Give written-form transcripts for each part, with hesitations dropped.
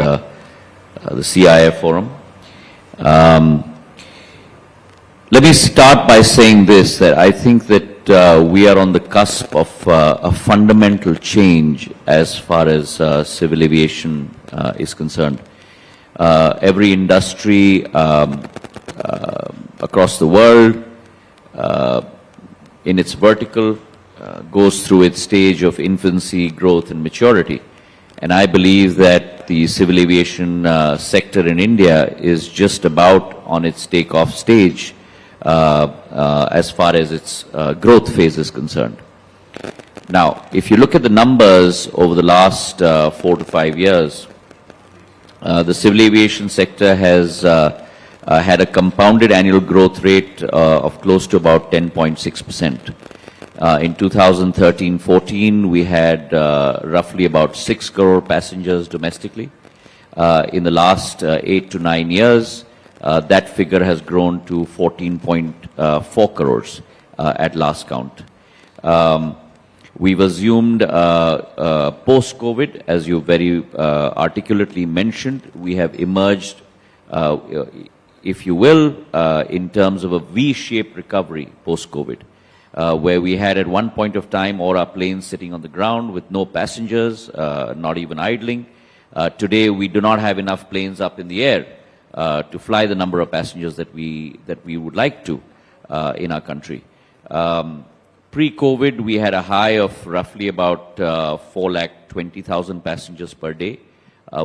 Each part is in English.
the CII forum. Let me start by saying this, that I think that we are on the cusp of a fundamental change as far as civil aviation is concerned. Every industry across the world in its vertical goes through its stage of infancy, growth and maturity. And I believe that the civil aviation sector in India is just about on its takeoff stage as far as its growth phase is concerned. Now, if you look at the numbers over the last 4 to 5 years, the civil aviation sector has had a compounded annual growth rate of close to about 10.6%. In 2013-14, we had roughly about 6 crore passengers domestically. In the last 8 to 9 years, that figure has grown to 14.4 crores at last count. We've assumed post-COVID, as you very articulately mentioned, we have emerged, if you will, in terms of a V-shaped recovery post-COVID, where we had at one point of time all our planes sitting on the ground with no passengers, not even idling. Today, we do not have enough planes up in the air to fly the number of passengers that we would like to in our country. Pre-COVID, we had a high of roughly about 4,20,000 passengers per day.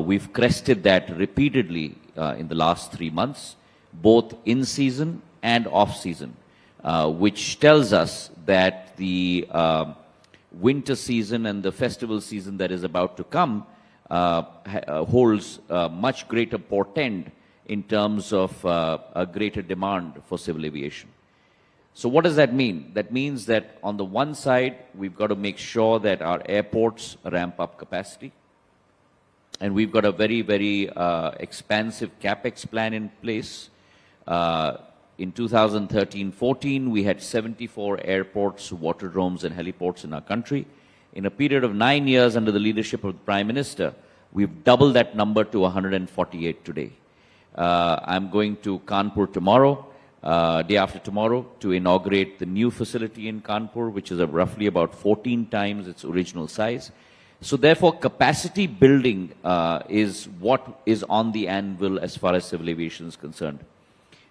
We've crested that repeatedly in the last 3 months, both in season and off season, which tells us that the winter season and the festival season that is about to come holds much greater portend in terms of a greater demand for civil aviation. So what does that mean? That means that on the one side, we've got to make sure that our airports ramp up capacity. And we've got a very, very expansive CapEx plan in place. In 2013-14, we had 74 airports, waterdromes and heliports in our country. In a period of 9 years under the leadership of the Prime Minister, we've doubled that number to 148 today. I'm going to Kanpur tomorrow, day after tomorrow, to inaugurate the new facility in Kanpur, which is roughly about 14 times its original size. So therefore, capacity building is what is on the anvil as far as civil aviation is concerned.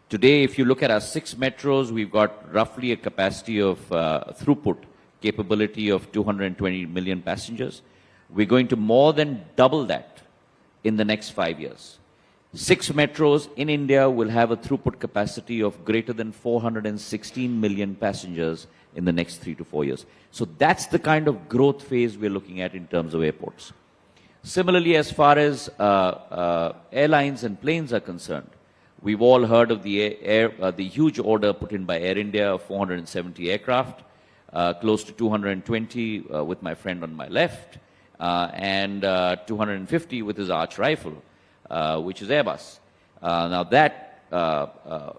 Today, if you look at our 6 metros, we've got roughly a capacity of throughput capability of 220 million passengers. We're going to more than double that in the next 5 years. 6 metros in India will have a throughput capacity of greater than 416 million passengers in the next 3 to 4 years. So that's the kind of growth phase we're looking at in terms of airports. Similarly, as far as airlines and planes are concerned, we've all heard of the huge order put in by Air India of 470 aircraft, close to 220 with my friend on my left, and 250 with his arch rifle, which is Airbus. Now that,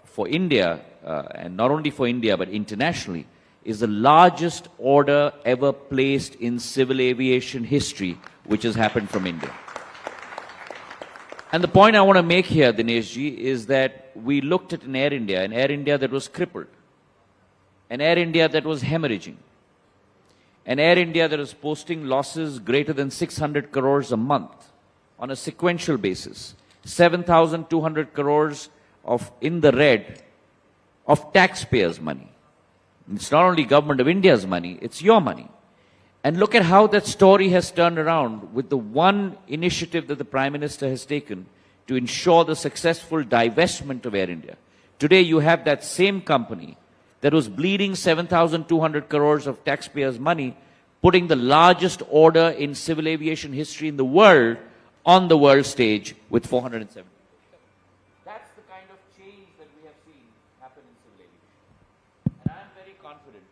for India, and not only for India, but internationally, is the largest order ever placed in civil aviation history, which has happened from India. And the point I want to make here, Dineshji, is that we looked at an Air India that was crippled, an Air India that was hemorrhaging, an Air India that was posting losses greater than 600 crores a month on a sequential basis, 7,200 crores of in the red of taxpayers' money. It's not only government of India's money, it's your money. And look at how that story has turned around with the one initiative that the Prime Minister has taken to ensure the successful divestment of Air India. Today you have that same company that was bleeding 7,200 crores of taxpayers' money, putting the largest order in civil aviation history in the world on the world stage with 470. That's the kind of change that we have seen happen in civil aviation. And I'm very confident.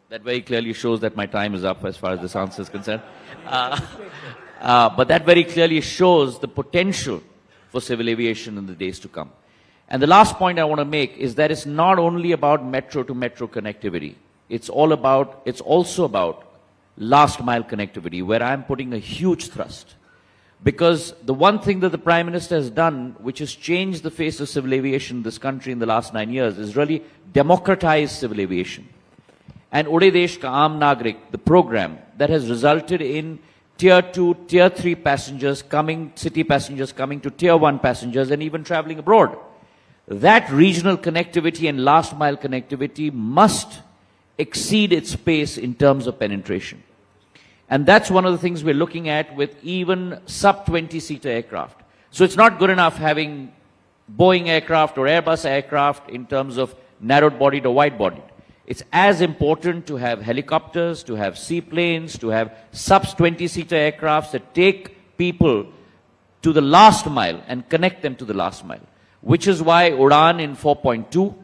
That very clearly shows that my time is up as far as this answer is concerned. But that very clearly shows the potential for civil aviation in the days to come. And the last point I want to make is that it's not only about metro-to-metro connectivity. It's also about last mile connectivity, where I'm putting a huge thrust. Because the one thing that the Prime Minister has done, which has changed the face of civil aviation in this country in the last 9 years, is really democratize civil aviation. And Ude Desh Ka Aam Nagrik, the program that has resulted in Tier 2, Tier 3 passengers coming, city passengers coming to Tier 1 passengers and even traveling abroad. That regional connectivity and last mile connectivity must exceed its pace in terms of penetration. And that's one of the things we're looking at with even sub-20-seater aircraft. So it's not good enough having Boeing aircraft or Airbus aircraft in terms of narrow-bodied or wide-bodied. It's as important to have helicopters, to have seaplanes, to have sub-20-seater aircrafts that take people to the last mile and connect them to the last mile. Which is why Udan in 4.2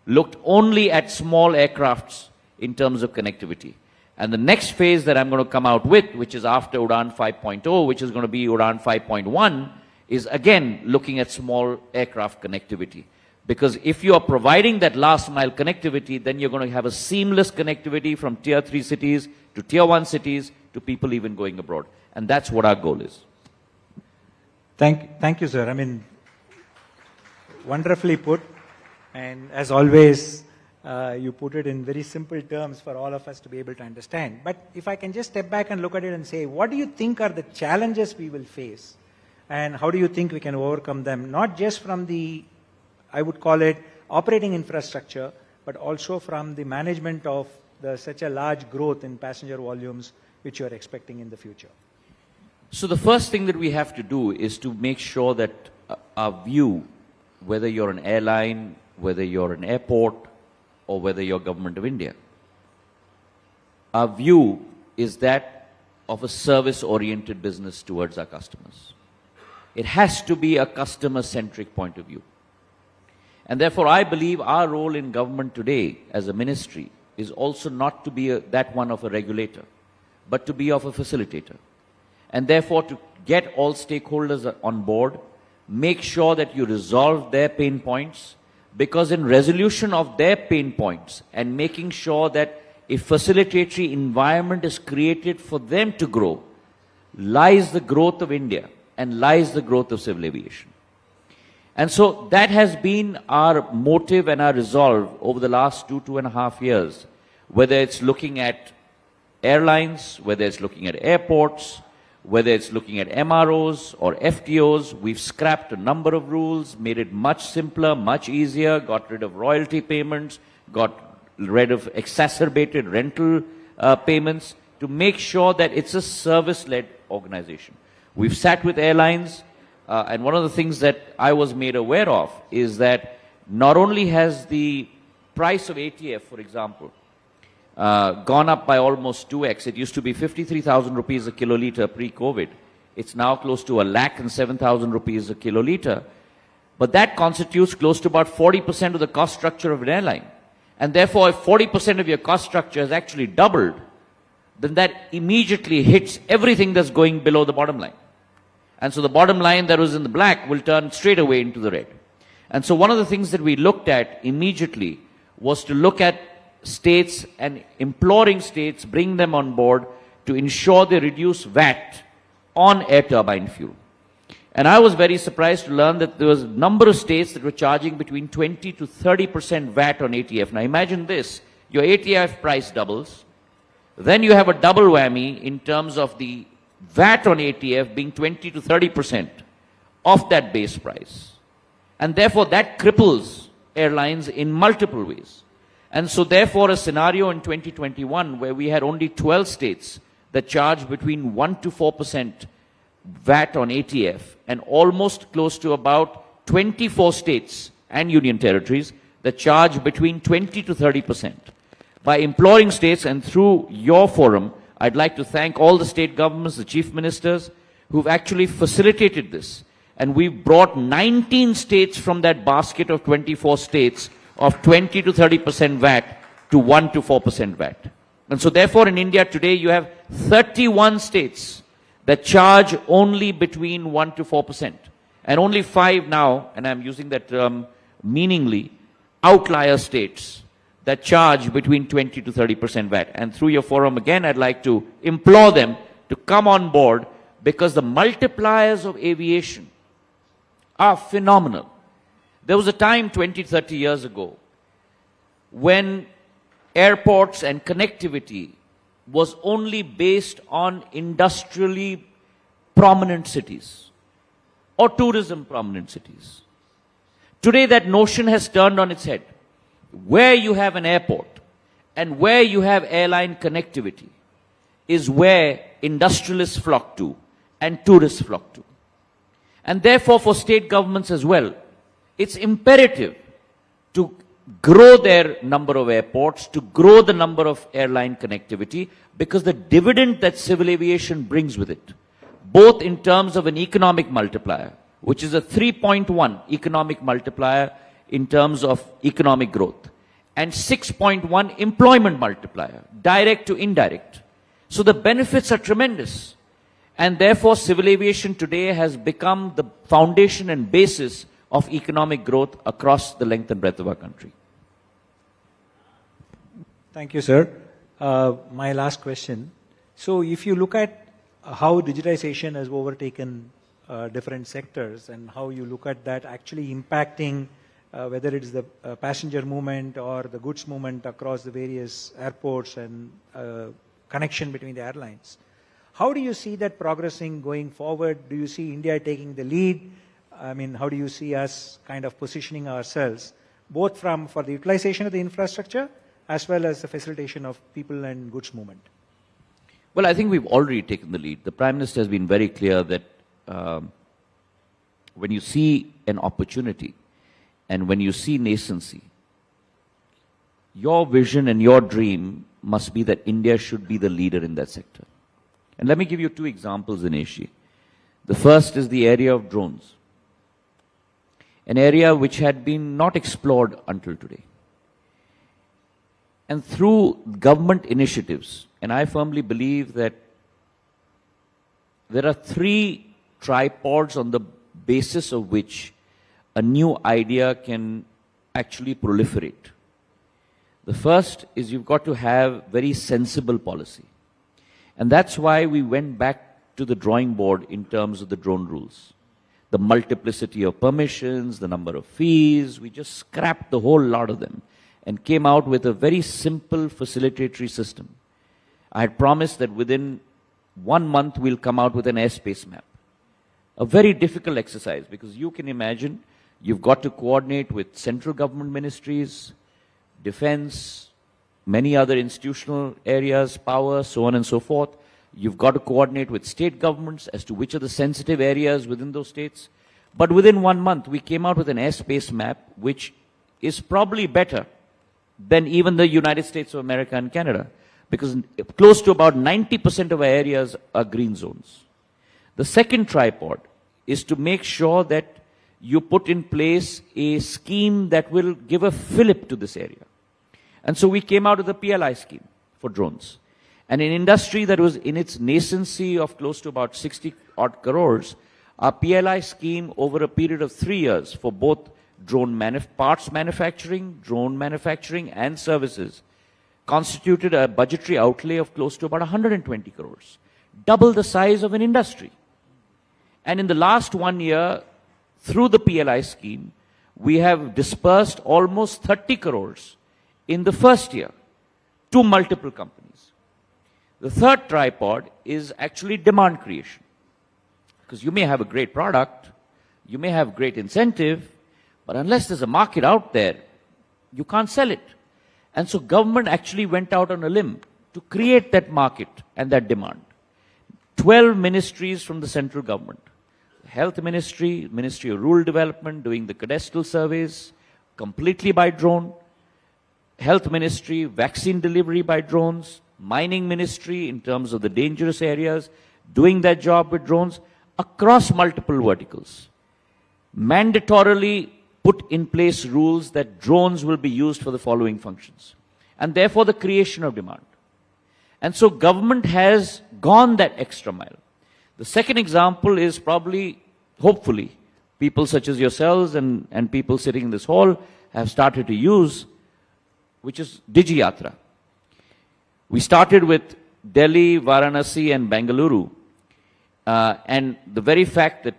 looked only at small aircrafts in terms of connectivity. And the next phase that I'm going to come out with, which is after Udan 5.0, which is going to be Udan 5.1, is again looking at small aircraft connectivity. Because if you are providing that last mile connectivity, then you're going to have a seamless connectivity from Tier 3 cities to Tier 1 cities to people even going abroad. And that's what our goal is. Thank you, sir. I mean, wonderfully put. And as always, you put it in very simple terms for all of us to be able to understand. But if I can just step back and look at it and say, what do you think are the challenges we will face? And how do you think we can overcome them? Not just from the, I would call it, operating infrastructure, but also from the management of such a large growth in passenger volumes which you are expecting in the future. So the first thing that we have to do is to make sure that our view, whether you're an airline, whether you're an airport, or whether you're Government of India, our view is that of a service-oriented business towards our customers. It has to be a customer-centric point of view. And therefore, I believe our role in government today as a ministry is also not to be that one of a regulator, but to be of a facilitator. And therefore, to get all stakeholders on board, make sure that you resolve their pain points, because in resolution of their pain points and making sure that a facilitatory environment is created for them to grow, lies the growth of India and lies the growth of civil aviation. And so that has been our motive and our resolve over the last 2.5 years, whether it's looking at airlines, whether it's looking at airports, whether it's looking at MROs or FTOs. We've scrapped a number of rules, made it much simpler, much easier, got rid of royalty payments, got rid of exacerbated rental payments to make sure that it's a service-led organization. We've sat with airlines, and one of the things that I was made aware of is that not only has the price of ATF, for example, gone up by almost 2x. It used to be 53,000 rupees a kiloliter pre-COVID. It's now close to 107,000 rupees a kiloliter. But that constitutes close to about 40% of the cost structure of an airline. And therefore, if 40% of your cost structure has actually doubled, then that immediately hits everything that's going below the bottom line. And so the bottom line that was in the black will turn straight away into the red. And so one of the things that we looked at immediately was to look at states and imploring states, bring them on board to ensure they reduce VAT on air turbine fuel. And I was very surprised to learn that there was a number of states that were charging between 20 to 30% VAT on ATF. Now imagine this, your ATF price doubles, then you have a double whammy in terms of the VAT on ATF being 20 to 30% of that base price. And therefore that cripples airlines in multiple ways. And so therefore a scenario in 2021 where we had only 12 states that charged between 1 to 4% VAT on ATF and almost close to about 24 states and union territories that charge between 20 to 30%. By imploring states, and through your forum, I'd like to thank all the state governments, the chief ministers, who've actually facilitated this. And we've brought 19 states from that basket of 24 states of 20 to 30% VAT to 1 to 4% VAT. And so therefore in India today you have 31 states that charge only between 1 to 4%. And only 5 now, and I'm using that term meaningly, outlier states that charge between 20 to 30% VAT. And through your forum again, I'd like to implore them to come on board, because the multipliers of aviation are phenomenal. There was a time 20, 30 years ago when airports and connectivity was only based on industrially prominent cities or tourism prominent cities. Today that notion has turned on its head. Where you have an airport and where you have airline connectivity is where industrialists flock to and tourists flock to. And therefore for state governments as well, it's imperative to grow their number of airports, to grow the number of airline connectivity, because the dividend that civil aviation brings with it, both in terms of an economic multiplier, which is a 3.1 economic multiplier in terms of economic growth, and 6.1 employment multiplier, direct to indirect. So the benefits are tremendous. And therefore, civil aviation today has become the foundation and basis of economic growth across the length and breadth of our country. Thank you, sir. My last question. So if you look at how digitization has overtaken different sectors and how you look at that actually impacting whether it is the passenger movement or the goods movement across the various airports and connection between the airlines, how do you see that progressing going forward? Do you see India taking the lead? I mean, how do you see us kind of positioning ourselves, both for the utilization of the infrastructure as well as the facilitation of people and goods movement? Well, I think we've already taken the lead. The Prime Minister has been very clear that when you see an opportunity and when you see nascency, your vision and your dream must be that India should be the leader in that sector. And let me give you two examples in Asia. The first is the area of drones, an area which had been not explored until today. And through government initiatives, and I firmly believe that there are three tripods on the basis of which a new idea can actually proliferate. The first is you've got to have very sensible policy. And that's why we went back to the drawing board in terms of the drone rules. The multiplicity of permissions, the number of fees, we just scrapped the whole lot of them and came out with a very simple facilitatory system. I had promised that within 1 month we'll come out with an airspace map. A very difficult exercise, because you can imagine you've got to coordinate with central government ministries, defense, many other institutional areas, power, so on and so forth. You've got to coordinate with state governments as to which are the sensitive areas within those states. But within 1 month, we came out with an airspace map, which is probably better than even the United States of America and Canada, because close to about 90% of our areas are green zones. The second tripod is to make sure that you put in place a scheme that will give a fillip to this area. And so we came out with a PLI scheme for drones. And an industry that was in its nascency of close to about 60 odd crores, our PLI scheme over a period of 3 years for both drone parts manufacturing, drone manufacturing and services constituted a budgetary outlay of close to about 120 crores, double the size of an industry. And in the last 1 year, through the PLI scheme, we have dispersed almost 30 crores in the first year to multiple companies. The third tripod is actually demand creation. Because you may have a great product, you may have great incentive, but unless there's a market out there, you can't sell it. And so government actually went out on a limb to create that market and that demand. 12 ministries from the central government. Health Ministry, Ministry of Rural Development, doing the cadastral surveys completely by drone. Health Ministry, vaccine delivery by drones. Mining Ministry, in terms of the dangerous areas, doing that job with drones across multiple verticals. Mandatorily put in place rules that drones will be used for the following functions. And therefore the creation of demand. And so government has gone that extra mile. The second example is probably, hopefully, people such as yourselves and people sitting in this hall have started to use, which is DigiYatra. We started with Delhi, Varanasi and Bengaluru. And the very fact that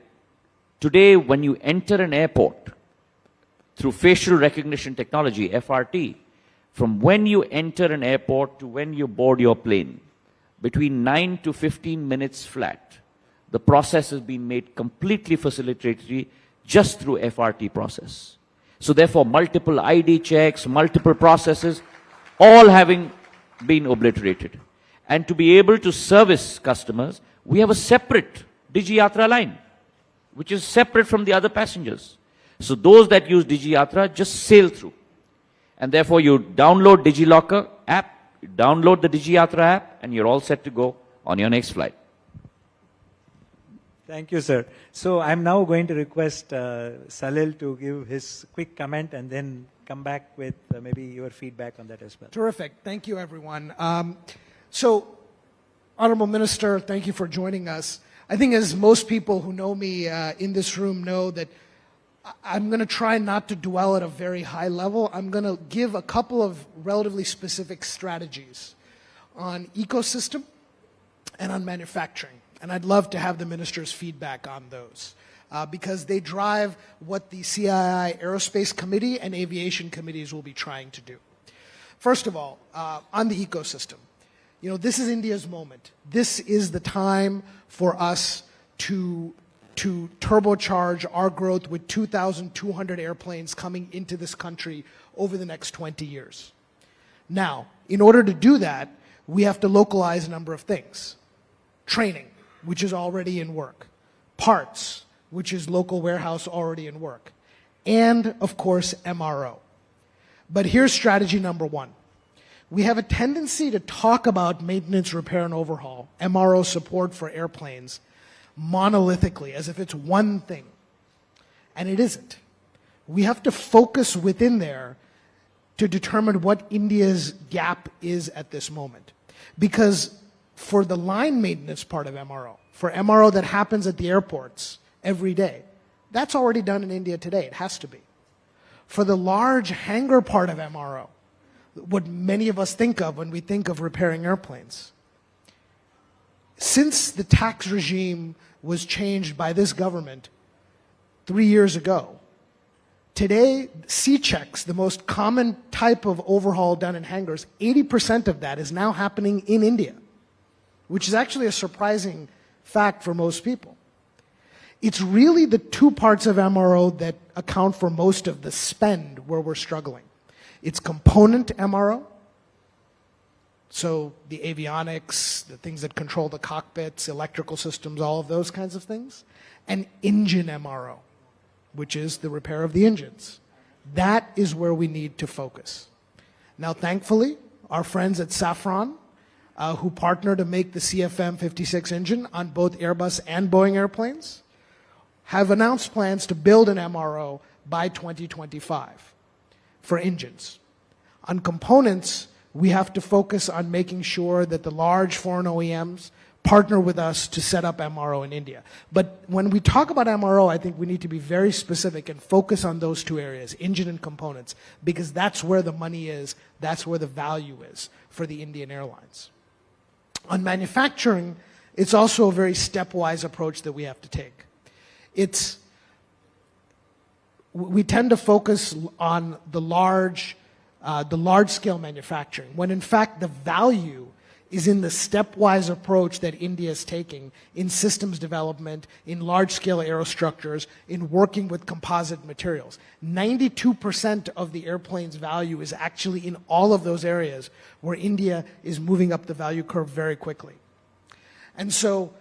today when you enter an airport through facial recognition technology, FRT, from when you enter an airport to when you board your plane, between 9 to 15 minutes flat, the process has been made completely facilitatory just through FRT process. So therefore, multiple ID checks, multiple processes, all having been obliterated. And to be able to service customers, we have a separate DigiYatra line, which is separate from the other passengers. So those that use DigiYatra just sail through. And therefore, you download DigiLocker app, you download the DigiYatra app, and you're all set to go on your next flight. Thank you, sir. So I'm now going to request Salil to give his quick comment and then come back with maybe your feedback on that as well. Terrific. Thank you, everyone. So, Honorable Minister, thank you for joining us. I think as most people who know me in this room know that I'm going to try not to dwell at a very high level. I'm going to give a couple of relatively specific strategies on ecosystem and on manufacturing. And I'd love to have the minister's feedback on those because they drive what the CII Aerospace Committee and Aviation Committees will be trying to do. First of all, on the ecosystem, you know, this is India's moment. This is the time for us to turbocharge our growth with 2,200 airplanes coming into this country over the next 20 years. Now, in order to do that, we have to localize a number of things. Training, which is already in work. Parts, which is local warehouse already in work. And, of course, MRO. But here's strategy number one. We have a tendency to talk about maintenance, repair, and overhaul, MRO support for airplanes, monolithically, as if it's one thing. And it isn't. We have to focus within there to determine what India's gap is at this moment. Because for the line maintenance part of MRO, for MRO that happens at the airports every day, that's already done in India today. It has to be. For the large hangar part of MRO, what many of us think of when we think of repairing airplanes, since the tax regime was changed by this government 3 years ago, today, C-checks, the most common type of overhaul done in hangars, 80% of that is now happening in India, which is actually a surprising fact for most people. It's really the two parts of MRO that account for most of the spend where we're struggling. It's component MRO, so the avionics, the things that control the cockpits, electrical systems, all of those kinds of things, and engine MRO, which is the repair of the engines. That is where we need to focus. Now, thankfully, our friends at Safran, who partner to make the CFM56 engine on both Airbus and Boeing airplanes, have announced plans to build an MRO by 2025 for engines. On components, we have to focus on making sure that the large foreign OEMs partner with us to set up MRO in India. But when we talk about MRO, I think we need to be very specific and focus on those two areas, engine and components, because that's where the money is, that's where the value is for the Indian airlines. On manufacturing, it's also a very stepwise approach that we have to take. We tend to focus on the large-scale manufacturing, when in fact the value is in the stepwise approach that India is taking in systems development, in large-scale aerostructures, in working with composite materials. 92% of the airplane's value is actually in all of those areas where India is moving up the value curve very quickly. And so,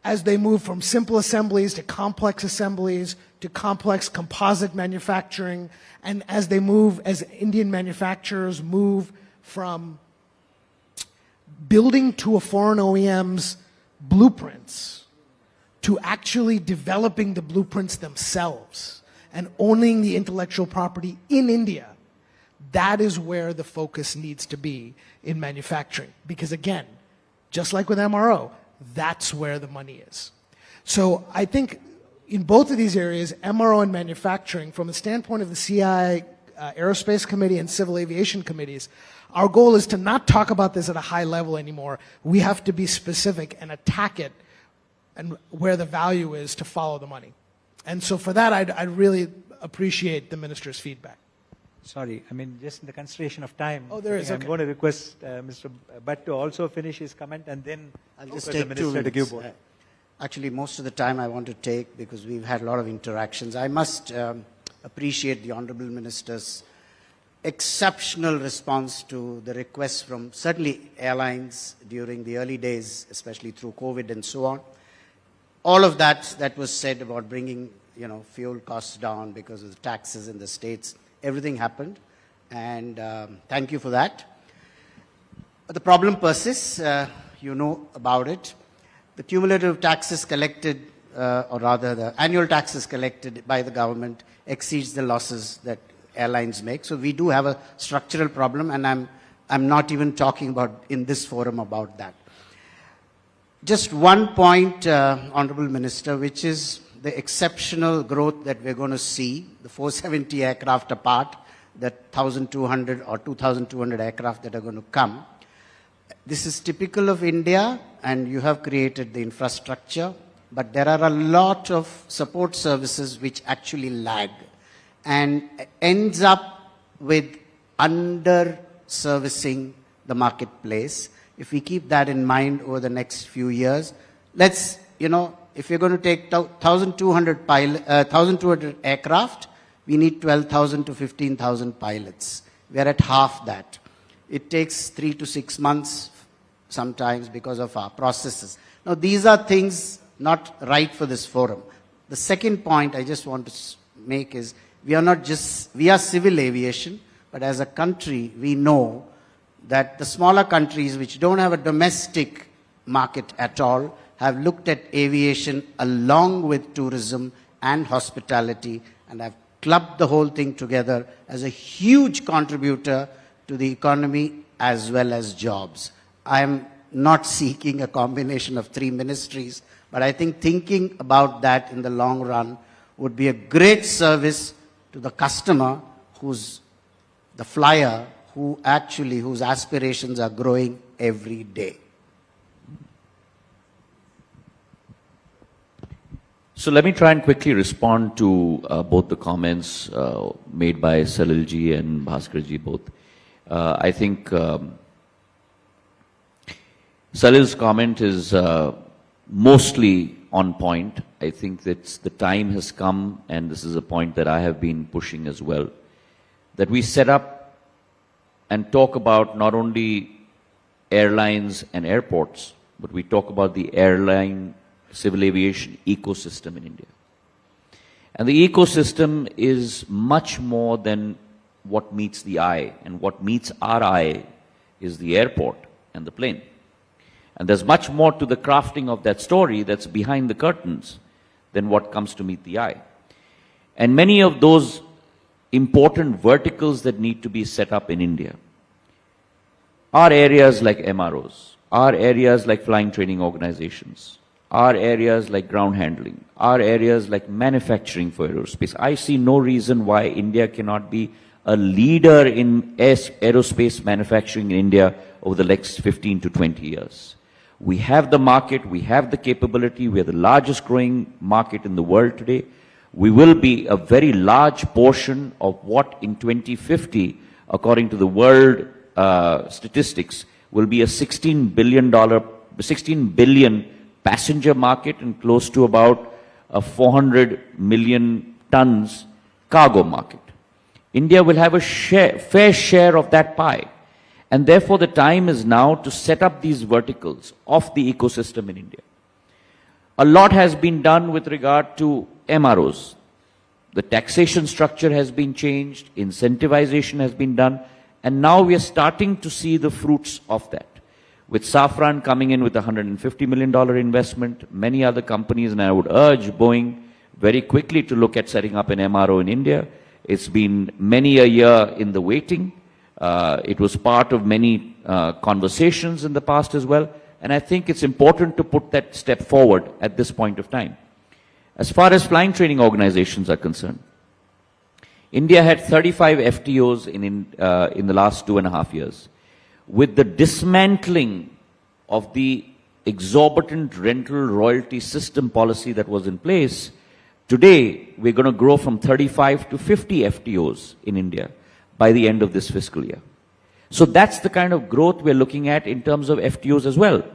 as they move from simple assemblies to complex assemblies to complex composite manufacturing, and as Indian manufacturers move from building to a foreign OEM's blueprints to actually developing the blueprints themselves and owning the intellectual property in India, that is where the focus needs to be in manufacturing. Because again, just like with MRO, that's where the money is. So I think in both of these areas, MRO and manufacturing, from the standpoint of the CII Aerospace Committee and Civil Aviation Committees, our goal is to not talk about this at a high level anymore. We have to be specific and attack it and where the value is to follow the money. And so for that, I'd really appreciate the minister's feedback. Sorry, I mean, just in the consideration of time. Oh, there I is, think okay. I'm going to request Mr. Bhatt to also finish his comment and then I'll just request take the 2 minister to give minutes. both. Actually, most of the time I want to take because we've had a lot of interactions. I must appreciate the Honorable Minister's exceptional response to the requests from certainly airlines during the early days, especially through COVID and so on. All of that was said about bringing, fuel costs down because of the taxes in the states, everything happened, and thank you for that. But the problem persists. You know about it. The cumulative taxes collected, or rather the annual taxes collected by the government exceeds the losses that airlines make. So we do have a structural problem, and I'm not even talking about in this forum about that. Just one point, Honorable Minister, which is the exceptional growth that we're going to see, the 470 aircraft apart, the 1,200 or 2,200 aircraft that are going to come. This is typical of India, and you have created the infrastructure, but there are a lot of support services which actually lag and ends up with under-servicing the marketplace. If we keep that in mind over the next few years, let's, if you're going to take 1,200 aircraft, we need 12,000 to 15,000 pilots. We are at half that. It takes 3 to 6 months sometimes because of our processes. Now, these are things not right for this forum. The second point I just want to make is we are civil aviation, but as a country, we know that the smaller countries which don't have a domestic market at all have looked at aviation along with tourism and hospitality and have clubbed the whole thing together as a huge contributor to the economy as well as jobs. I am not seeking a combination of 3 ministries, but I think thinking about that in the long run would be a great service to the customer who's the flyer, whose aspirations are growing every day. So let me try and quickly respond to both the comments made by Salilji and Bhaskarji both. I think Salil's comment is mostly on point. I think that the time has come, and this is a point that I have been pushing as well, that we set up and talk about not only airlines and airports, but we talk about the airline civil aviation ecosystem in India. And the ecosystem is much more than what meets the eye, and what meets our eye is the airport and the plane. And there's much more to the crafting of that story that's behind the curtains than what comes to meet the eye. And many of those important verticals that need to be set up in India are areas like MROs, are areas like flying training organizations, are areas like ground handling, are areas like manufacturing for aerospace. I see no reason why India cannot be a leader in aerospace manufacturing in India over the next 15 to 20 years. We have the market, we have the capability, we are the largest growing market in the world today. We will be a very large portion of what in 2050, according to the world statistics, will be a $16 billion passenger market and close to about a 400 million tons cargo market. India will have a fair share of that pie. And therefore, the time is now to set up these verticals of the ecosystem in India. A lot has been done with regard to MROs. The taxation structure has been changed, incentivization has been done, and now we are starting to see the fruits of that. With Safran coming in with a $150 million investment, many other companies, and I would urge Boeing very quickly to look at setting up an MRO in India. It's been many a year in the waiting. It was part of many conversations in the past as well, and I think it's important to put that step forward at this point of time. As far as flying training organizations are concerned, India had 35 FTOs in the last 2.5 years. With the dismantling of the exorbitant rental royalty system policy that was in place, today we're going to grow from 35 to 50 FTOs in India by the end of this fiscal year. So that's the kind of growth we're looking at in terms of FTOs as well.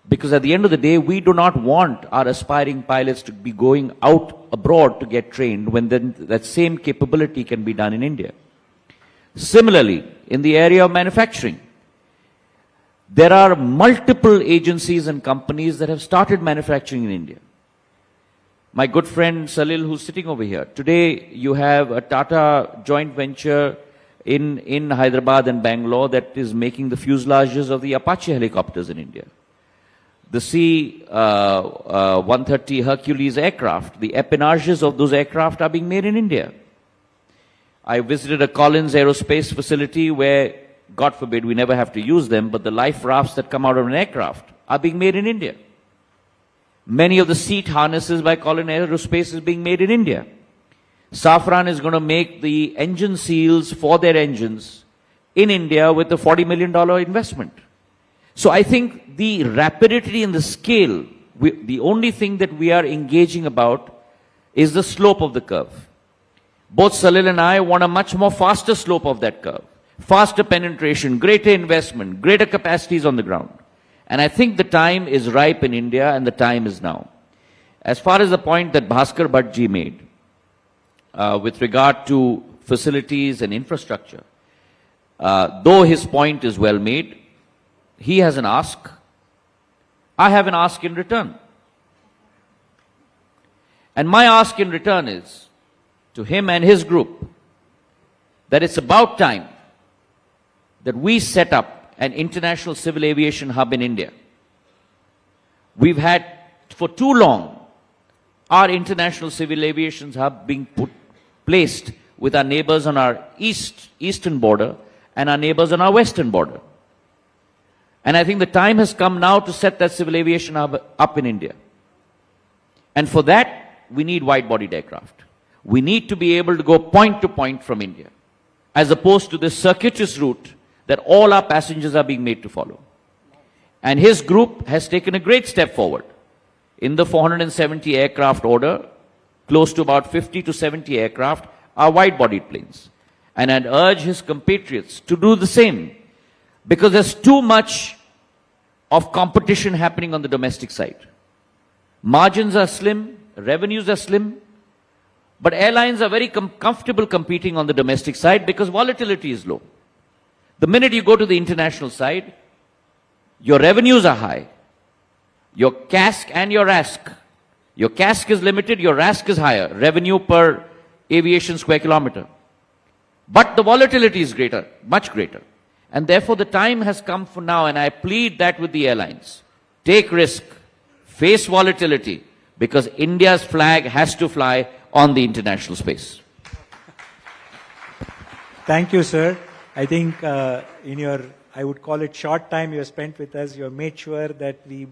Because at the end of the day, we do not want our aspiring pilots to be going out abroad to get trained when then that same capability can be done in India. Similarly, in the area of manufacturing, there are multiple agencies and companies that have started manufacturing in India. My good friend Salil, who's sitting over here, today you have a Tata joint venture in Hyderabad and Bangalore that is making the fuselages of the Apache helicopters in India. The C-130 Hercules aircraft, the appendages of those aircraft are being made in India. I visited a Collins aerospace facility where, God forbid, we never have to use them, but the life rafts that come out of an aircraft are being made in India. Many of the seat harnesses by Collins Aerospace is being made in India. Safran is going to make the engine seals for their engines in India with a $40 million investment. So I think the rapidity and the scale, the only thing that we are engaging about is the slope of the curve. Both Salil and I want a much more faster slope of that curve. Faster penetration, greater investment, greater capacities on the ground. And I think the time is ripe in India and the time is now. As far as the point that Bhaskar Bhattji made, with regard to facilities and infrastructure, though his point is well made, he has an ask. I have an ask in return. And my ask in return is to him and his group that it's about time that we set up an international civil aviation hub in India. We've had for too long our international civil aviation hub being placed with our neighbors on our eastern border and our neighbors on our western border. And I think the time has come now to set that civil aviation hub up in India. And for that, we need wide-bodied aircraft. We need to be able to go point to point from India, as opposed to this circuitous route that all our passengers are being made to follow. And his group has taken a great step forward. In the 470 aircraft order, close to about 50 to 70 aircraft are wide-bodied planes. And I'd urge his compatriots to do the same, because there's too much of competition happening on the domestic side. Margins are slim, revenues are slim, but airlines are very comfortable competing on the domestic side because volatility is low. The minute you go to the international side, your revenues are high, your CASK and your RASK. Your CASK is limited, your RASK is higher, revenue per aviation square kilometer. But the volatility is greater, much greater. And therefore the time has come for now, and I plead that with the airlines. Take risk, face volatility, because India's flag has to fly on the international space. Thank you, sir. I think in your, I would call it short time you have spent with us, you have made sure that we,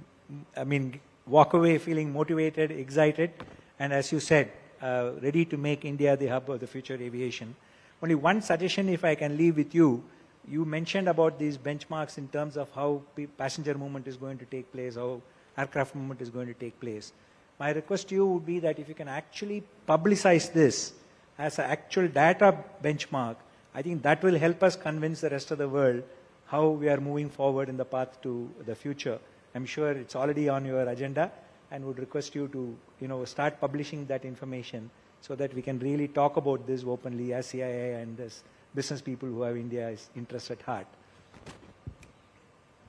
walk away feeling motivated, excited, and as you said, ready to make India the hub of the future aviation. Only one suggestion, if I can leave with you. You mentioned about these benchmarks in terms of how passenger movement is going to take place, how aircraft movement is going to take place. My request to you would be that if you can actually publicize this as an actual data benchmark, I think that will help us convince the rest of the world how we are moving forward in the path to the future. I'm sure it's already on your agenda and would request you to, start publishing that information so that we can really talk about this openly as CII and as business people who have India's interest at heart.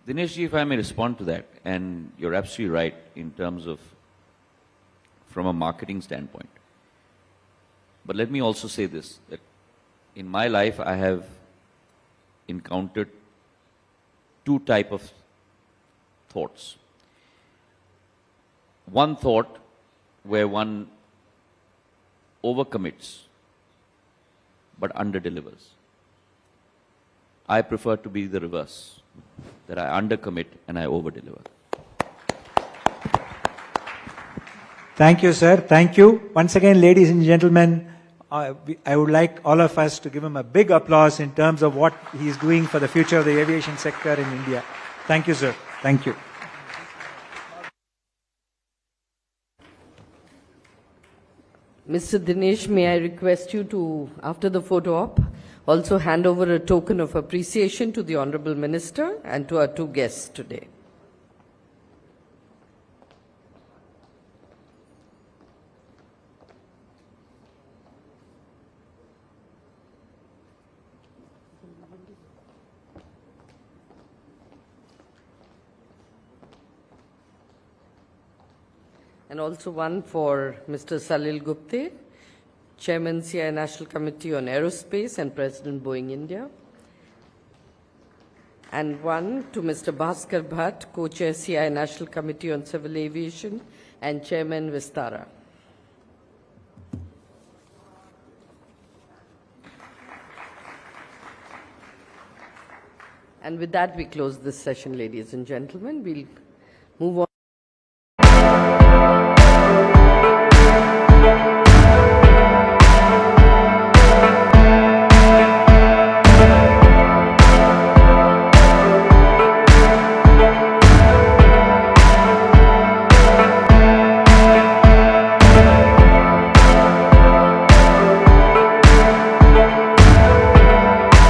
Dineshji, if I may respond to that, and you're absolutely right in terms of from a marketing standpoint. But let me also say this, that in my life I have encountered two types of thoughts. One thought where one overcommits but underdelivers. I prefer to be the reverse, that I undercommit and I overdeliver. Thank you, sir. Thank you. Once again, ladies and gentlemen, I would like all of us to give him a big applause in terms of what he's doing for the future of the aviation sector in India. Thank you, sir. Thank you. Mr. Dinesh, may I request you to, after the photo op, also hand over a token of appreciation to the Honorable Minister and to our two guests today. And also one for Mr. Salil Gupte, Chairman CII National Committee on Aerospace and President Boeing India. And one to Mr. Bhaskar Bhatt, Co-Chair CII National Committee on Civil Aviation and Chairman Vistara. And with that, we close this session, ladies and gentlemen. We'll move on.